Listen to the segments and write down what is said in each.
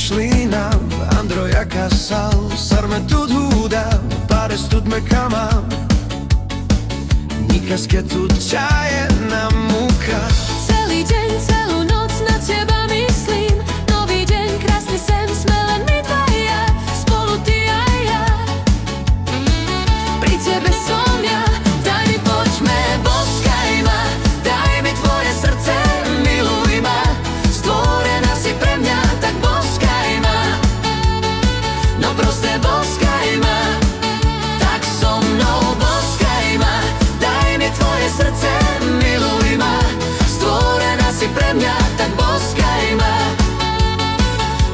mišlina, Androja Casal, sarme тут hudał, parę studme kamal. Nikas keď tu čaje na múka. Celý deň, celú noc na teba myslím. Nový deň, krásny sen, sme len my dvaja, spolu ty a ja. Pri tebe som ja, daj mi, poďme, boskaj ma. Daj mi tvoje srdce, miluj ma. Stvorená si pre mňa, tak boskaj ma. No proste boskaj ma. Tak so mnou boskaj ma. Daj mi tvoje srdce, miluj ma. Stvorená si pre mňa, tak boskaj ma.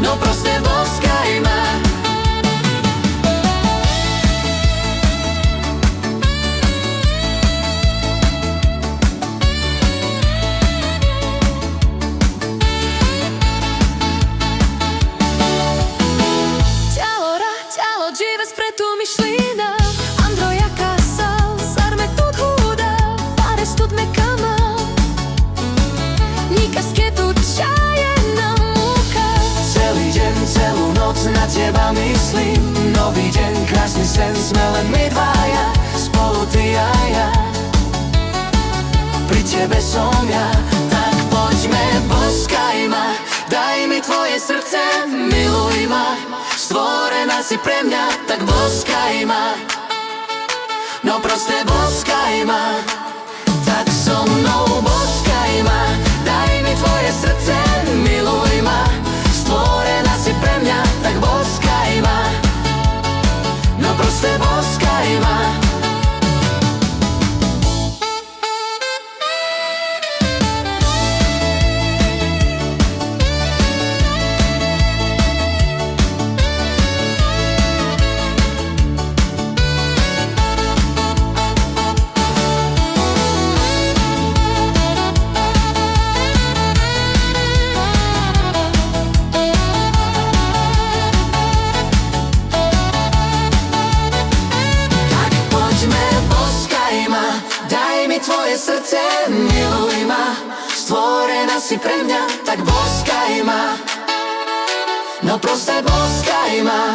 No proste boskaj ma. Ťalo, džive spretu myšlina. Androja Casal, sarme тут hudał, parę studme kamal. Nikas keď tu čaje na múka. Celý deň, celú noc na teba myslím. Nový deň, krásny sen, sme len my dvaja, spolu ty a ja. Pri tebe som ja, tak poďme, boskaj ma. Daj mi tvoje srdce, miluj ma. Stvorená si pre mňa, tak boskaj ma. No proste boskaj ma. Tak so mnou boskaj ma. Daj mi tvoje srdce, miluj ma. Stvorená si pre mňa, tak boskaj ma. No proste boskaj ma. Tvoje srdce, miluj ma. Stvorená si pre mňa, tak boskaj ma. No proste boskaj ma.